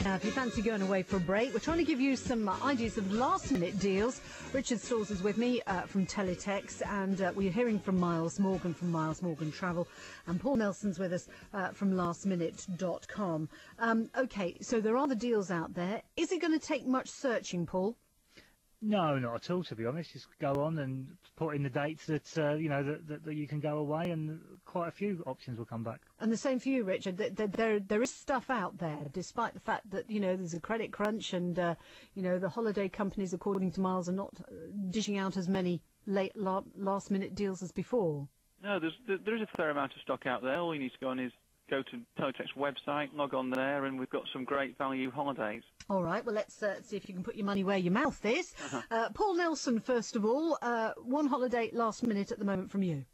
Now, if you fancy going away for a break, we're trying to give you some ideas of last-minute deals. Richard Stalls is with me from Teletext, and we're hearing from Miles Morgan from Miles Morgan Travel, and Paul Nelson's with us from lastminute.com. OK, so there are the deals out there. Is it going to take much searching, Paul? No, not at all, to be honest. Just go on and put in the dates that, that you can go away, and quite a few options will come back. And the same for you, Richard. There is stuff out there, despite the fact that, there's a credit crunch and, the holiday companies, according to Miles, are not dishing out as many last-minute deals as before. No, there is a fair amount of stock out there. All you need to go on is go to Teletext's website, log on there, and we've got some great value holidays. All right, well, let's see if you can put your money where your mouth is. Paul Nelson, first of all, one holiday last minute at the moment from you.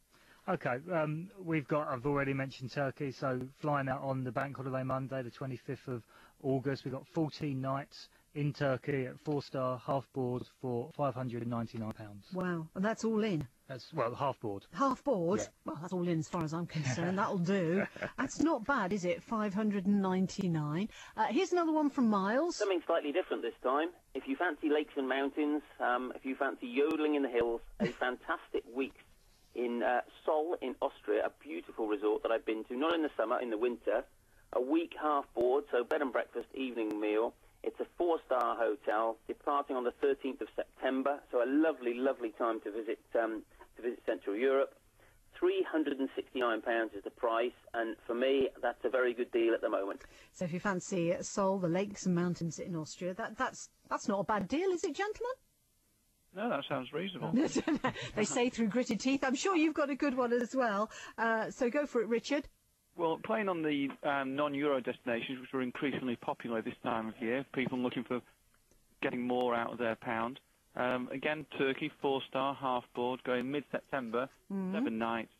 OK, I've already mentioned Turkey, so flying out on the bank holiday Monday, the 25th of August. We've got 14 nights in Turkey at 4-star half board for £599. Wow, and that's all in? That's, half board. Half board? Yeah. Well, that's all in as far as I'm concerned. That'll do. That's not bad, is it? £599. Here's another one from Miles. Something slightly different this time. If you fancy lakes and mountains, if you fancy yodeling in the hills, a fantastic week in Sol in Austria, a beautiful resort that I've been to, not in the summer, in the winter. A week half board, so bed and breakfast, evening meal. It's a 4-star hotel, departing on the 13th of September, so a lovely, lovely time to visit Central Europe. £369 is the price, and for me, that's a very good deal at the moment. So if you fancy Sol, the lakes and mountains in Austria, that's not a bad deal, is it, gentlemen? No, that sounds reasonable. They say through gritted teeth. I'm sure you've got a good one as well. So go for it, Richard. Well, playing on the non-Euro destinations, which are increasingly popular this time of year, people looking for getting more out of their pound. Again, Turkey, 4-star, half board, going mid-September, 7 nights,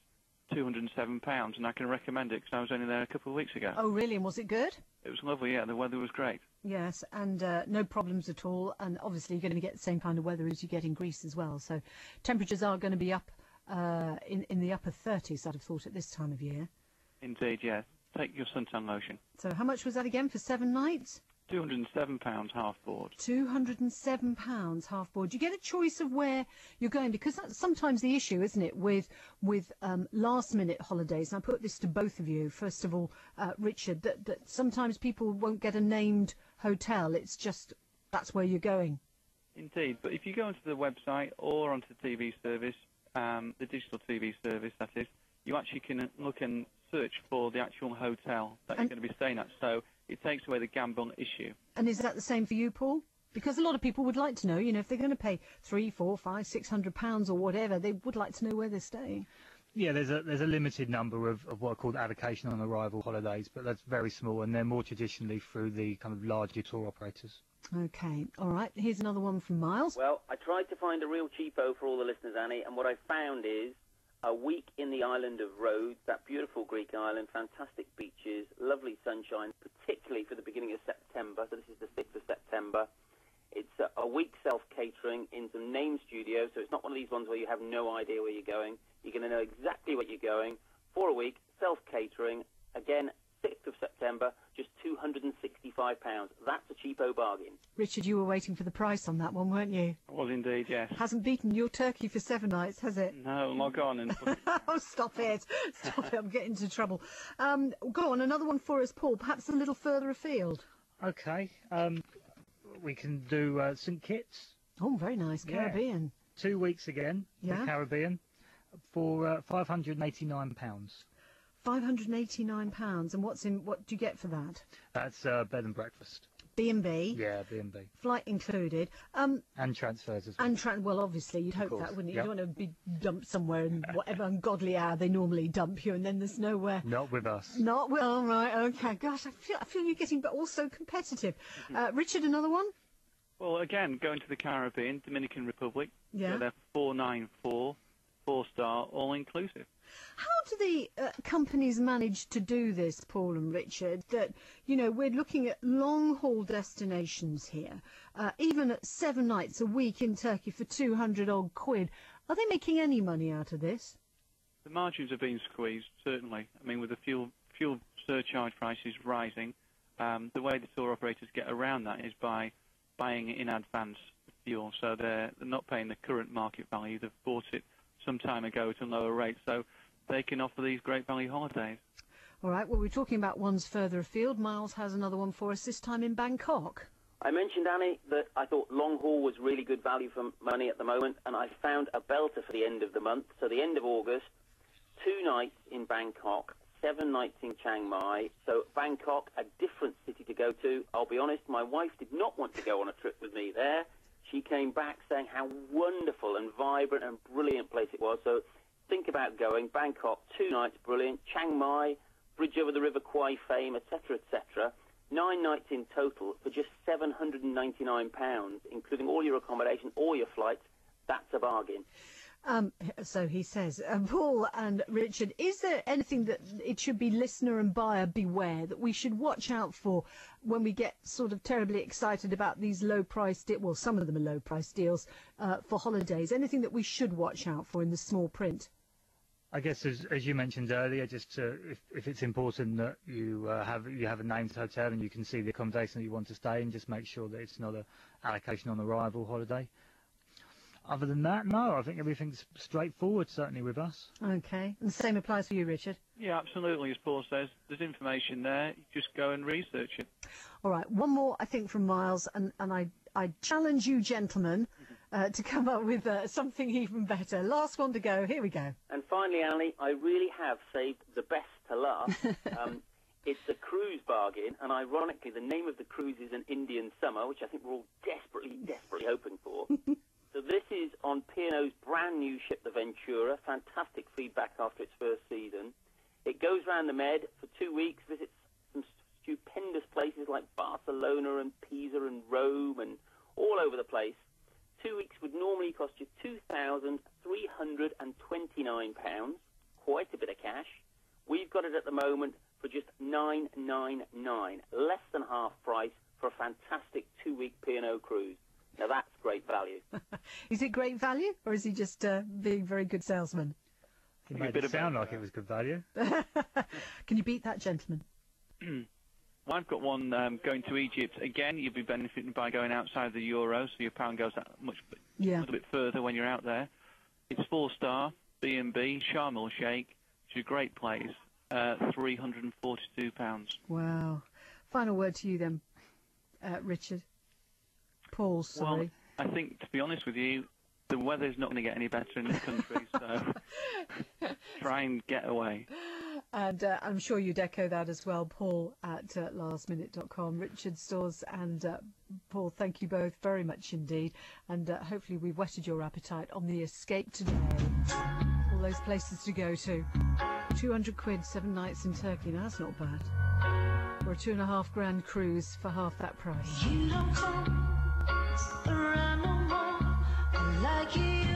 £207, and I can recommend it because I was only there a couple of weeks ago. Oh, really? And was it good? It was lovely, yeah. The weather was great. Yes, and no problems at all. And obviously you're going to get the same kind of weather as you get in Greece as well. So temperatures are going to be up in the upper 30s, I'd have thought, at this time of year. Indeed, yes. Take your suntan lotion. So how much was that again for 7 nights? £207 half board. £207 half board. You get a choice of where you're going, because that's sometimes the issue, isn't it, with last minute holidays. And I put this to both of you. First of all, Richard, that sometimes people won't get a named hotel. It's just that's where you're going. Indeed, but if you go onto the website or onto the TV service, the digital TV service that is, you actually can look and search for the actual hotel that you're going to be staying at. So it takes away the gamble issue. And is that the same for you, Paul? Because a lot of people would like to know, if they're going to pay £300, £400, £500, £600 or whatever, they would like to know where they're staying. Yeah, there's a limited number of what are called allocation on arrival holidays, but that's very small, and they're more traditionally through the kind of larger tour operators. OK, all right. Here's another one from Miles. Well, I tried to find a real cheapo for all the listeners, Annie, and what I found is a week in the island of Rhodes, that beautiful Greek island, fantastic beaches, lovely sunshine, particularly for the beginning of September. So this is the 6th of September. It's a week self-catering in some named studios, so it's not one of these ones where you have no idea where you're going. You're going to know exactly where you're going for a week, self-catering, again, 6th of September, just £265. That's a cheapo bargain. Richard, you were waiting for the price on that one, weren't you? I was indeed, yes. Hasn't beaten your Turkey for 7 nights, has it? No, log on and... Oh, stop it. Stop it, I'm getting into trouble. Go on, another one for us, Paul, perhaps a little further afield. OK, we can do St Kitts. Oh, very nice, Caribbean. 2 weeks again, the Caribbean, for £589. £589, and what do you get for that? That's bed and breakfast. B&B? Yeah, B&B. Flight included. And transfers as well. Well, obviously, you'd hope that, wouldn't you? Yep. You don't want to be dumped somewhere in whatever ungodly hour they normally dump you, and then there's nowhere. Not with us. Not with... Oh, right, OK. Gosh, I feel you're getting also competitive. Richard, another one? Well, again, going to the Caribbean, Dominican Republic. Yeah. They're 494, 4-star, all-inclusive. How do the companies manage to do this, Paul and Richard, that, we're looking at long-haul destinations here, even at 7 nights a week in Turkey for 200-odd quid. Are they making any money out of this? The margins are being squeezed, certainly. I mean, with the fuel surcharge prices rising, The way the tour operators get around that is by buying it in advance fuel. So they're not paying the current market value. They've bought it some time ago at a lower rate. So they can offer these great value holidays. All right, well, we're talking about ones further afield. Miles has another one for us, this time in Bangkok. I mentioned, Annie, that I thought long haul was really good value for money at the moment, and I found a belter for the end of the month. So the end of August, 2 nights in Bangkok, 7 nights in Chiang Mai. So Bangkok, a different city to go to. I'll be honest, my wife did not want to go on a trip with me there. She came back saying how wonderful and vibrant and brilliant place it was. So think about going. Bangkok, 2 nights, brilliant. Chiang Mai, bridge over the River Kwai Fame, etc., etc. 9 nights in total for just £799, including all your accommodation, all your flights. That's a bargain. So he says. Paul and Richard, is there anything that it should be listener and buyer beware that we should watch out for when we get sort of terribly excited about these low-price deals? Well, some of them are low-price deals for holidays. Anything that we should watch out for in the small print? I guess, as you mentioned earlier, just if it's important that you have a named hotel and you can see the accommodation that you want to stay in, just make sure that it's not an allocation on arrival holiday. Other than that, no, I think everything's straightforward, certainly with us. Okay, and the same applies for you, Richard? Yeah, absolutely. As Paul says, there's information there. You just go and research it. All right, one more, I think, from Miles, and I challenge you, gentlemen, to come up with something even better. Last one to go. Here we go. And finally, Annie, I really have saved the best to last. It's a cruise bargain, and ironically, the name of the cruise is An Indian Summer, which I think we're all desperately hoping for. So this is on P&O's brand new ship, the Ventura. Fantastic feedback after its first season. It goes around the Med for 2 weeks, visits some stupendous places like Barcelona and Pisa and Rome and all over the place. 2 weeks would normally cost you £2,329, quite a bit of cash. We've got it at the moment for just $999, less than half price for a fantastic 2-week P&O cruise. Now that's great value. Is it great value, or is he just being a very good salesman? He made it sound like it was good value. Can you beat that, gentleman? Well, I've got one going to Egypt. Again, you'll be benefiting by going outside the euro, so your pound goes that a little bit further when you're out there. It's 4-star, B&B, Sharm el-Sheikh, which is a great place, £342. Wow. Final word to you then, Richard. Paul, sorry. Well, I think, to be honest with you, the weather's not going to get any better in this country, so try and get away. And I'm sure you'd echo that as well, Paul at lastminute.com. Richard Stores and Paul, thank you both very much indeed. And hopefully we've whetted your appetite on the escape today. All those places to go to. 200 quid, 7 nights in Turkey. Now, that's not bad. Or a £2.5 grand cruise for half that price. You don't come around no more like you